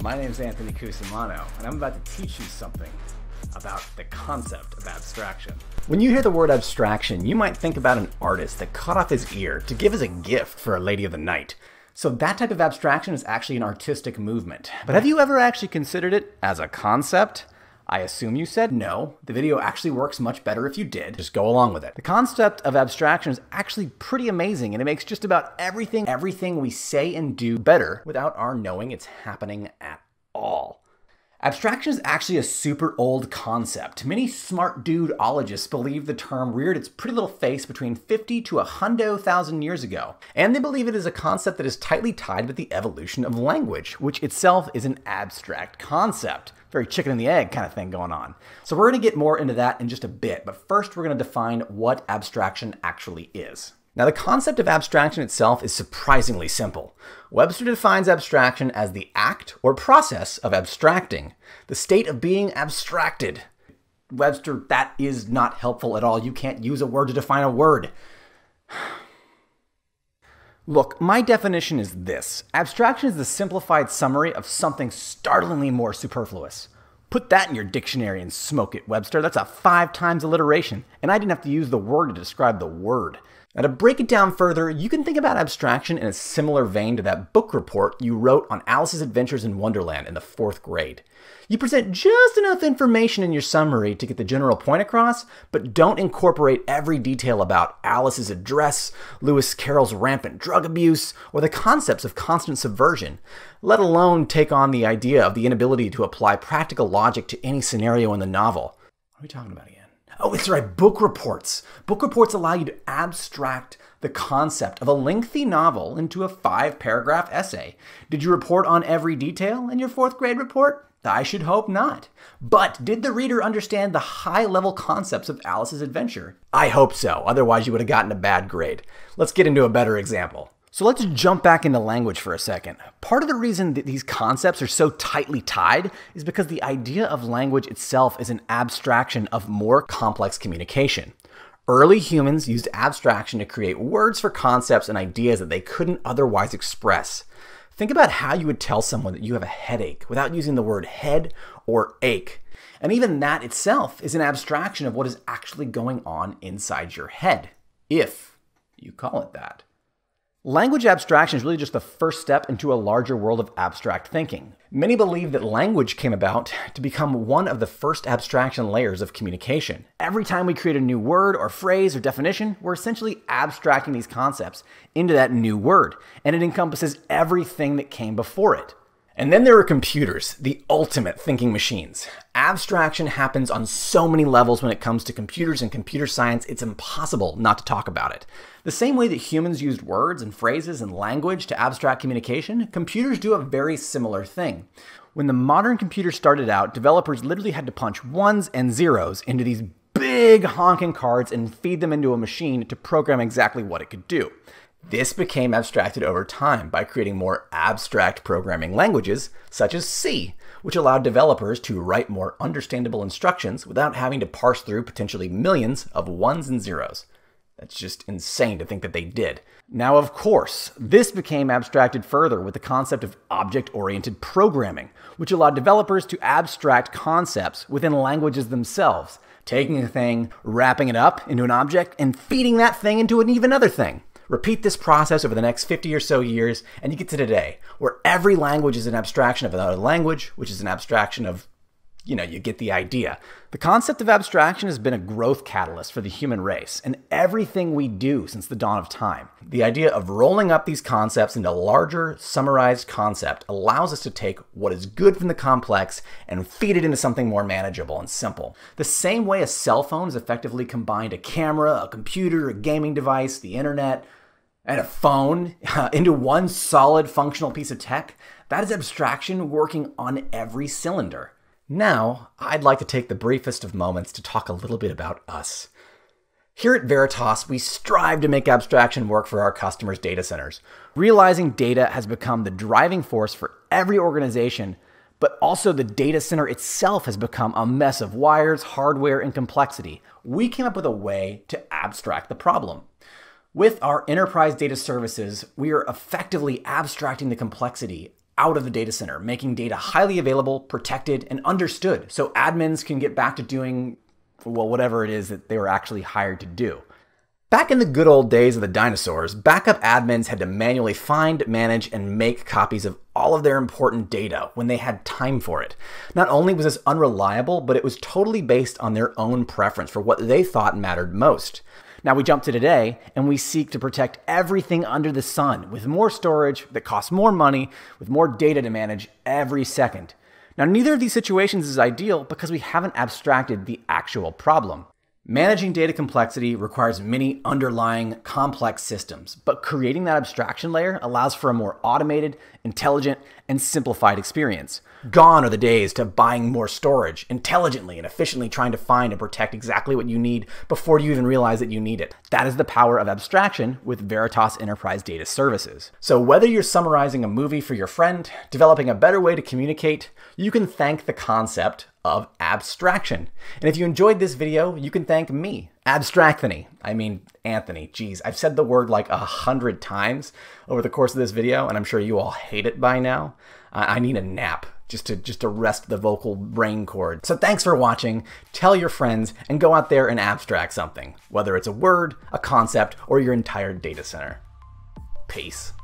my name is Anthony Cusimano, and I'm about to teach you something about the concept of abstraction. When you hear the word abstraction, you might think about an artist that cut off his ear to give as a gift for a lady of the night. So that type of abstraction is actually an artistic movement. But have you ever actually considered it as a concept? I assume you said no. The video actually works much better if you did. Just go along with it. The concept of abstraction is actually pretty amazing, and it makes just about everything we say and do better without our knowing it's happening at all. Abstraction is actually a super old concept. Many smart dudeologists believe the term reared its pretty little face between 50 to 100,000 years ago. And they believe it is a concept that is tightly tied with the evolution of language, which itself is an abstract concept. Very chicken and the egg kind of thing going on. So we're going to get more into that in just a bit, but first we're going to define what abstraction actually is. Now, the concept of abstraction itself is surprisingly simple. Webster defines abstraction as the act or process of abstracting, the state of being abstracted. Webster, that is not helpful at all. You can't use a word to define a word. Look, my definition is this. Abstraction is the simplified summary of something startlingly more superfluous. Put that in your dictionary and smoke it, Webster. That's a 5 times alliteration, and I didn't have to use the word to describe the word. Now, to break it down further, you can think about abstraction in a similar vein to that book report you wrote on Alice's Adventures in Wonderland in the 4th grade. You present just enough information in your summary to get the general point across, but don't incorporate every detail about Alice's address, Lewis Carroll's rampant drug abuse, or the concepts of constant subversion, let alone take on the idea of the inability to apply practical logic to any scenario in the novel. What are we talking about again? Oh, it's right, book reports. Book reports allow you to abstract the concept of a lengthy novel into a 5-paragraph essay. Did you report on every detail in your 4th grade report? I should hope not. But did the reader understand the high-level concepts of Alice's adventure? I hope so, otherwise you would have gotten a bad grade. Let's get into a better example. So let's jump back into language for a second. Part of the reason that these concepts are so tightly tied is because the idea of language itself is an abstraction of more complex communication. Early humans used abstraction to create words for concepts and ideas that they couldn't otherwise express. Think about how you would tell someone that you have a headache without using the word head or ache. And even that itself is an abstraction of what is actually going on inside your head, if you call it that. Language abstraction is really just the first step into a larger world of abstract thinking. Many believe that language came about to become one of the first abstraction layers of communication. Every time we create a new word or phrase or definition, we're essentially abstracting these concepts into that new word, and it encompasses everything that came before it. And then there are computers, the ultimate thinking machines. Abstraction happens on so many levels when it comes to computers and computer science, it's impossible not to talk about it. The same way that humans used words and phrases and language to abstract communication, computers do a very similar thing. When the modern computer started out, developers literally had to punch ones and zeros into these big honking cards and feed them into a machine to program exactly what it could do. This became abstracted over time by creating more abstract programming languages, such as C, which allowed developers to write more understandable instructions without having to parse through potentially millions of ones and zeros. That's just insane to think that they did. Now, of course, this became abstracted further with the concept of object-oriented programming, which allowed developers to abstract concepts within languages themselves, taking a thing, wrapping it up into an object, and feeding that thing into an even other thing. Repeat this process over the next 50 or so years, and you get to today, where every language is an abstraction of another language, which is an abstraction of, you get the idea. The concept of abstraction has been a growth catalyst for the human race, and everything we do since the dawn of time. The idea of rolling up these concepts into a larger, summarized concept allows us to take what is good from the complex and feed it into something more manageable and simple. The same way a cell phone has effectively combined a camera, a computer, a gaming device, the internet, and a phone into one solid functional piece of tech, that is abstraction working on every cylinder. Now, I'd like to take the briefest of moments to talk a little bit about us. Here at Veritas, we strive to make abstraction work for our customers' data centers. Realizing data has become the driving force for every organization, but also the data center itself has become a mess of wires, hardware, and complexity. We came up with a way to abstract the problem. With our enterprise data services, we are effectively abstracting the complexity out of the data center, making data highly available, protected, and understood so admins can get back to doing, well, whatever it is that they were actually hired to do. Back in the good old days of the dinosaurs, backup admins had to manually find, manage, and make copies of all of their important data when they had time for it. Not only was this unreliable, but it was totally based on their own preference for what they thought mattered most. Now we jump to today, and we seek to protect everything under the sun with more storage that costs more money, with more data to manage every second. Now neither of these situations is ideal because we haven't abstracted the actual problem. Managing data complexity requires many underlying complex systems, but creating that abstraction layer allows for a more automated, intelligent, and simplified experience. Gone are the days to buying more storage, intelligently and efficiently trying to find and protect exactly what you need before you even realize that you need it. That is the power of abstraction with Veritas Enterprise Data Services. So whether you're summarizing a movie for your friend, developing a better way to communicate, you can thank the concept of abstraction. And if you enjoyed this video, you can thank me, Abstracthony. I mean, Anthony. Geez, I've said the word like 100 times over the course of this video, and I'm sure you all hate it by now. I need a nap just to rest the vocal brain cord. So thanks for watching. Tell your friends and go out there and abstract something, whether it's a word, a concept, or your entire data center. Peace.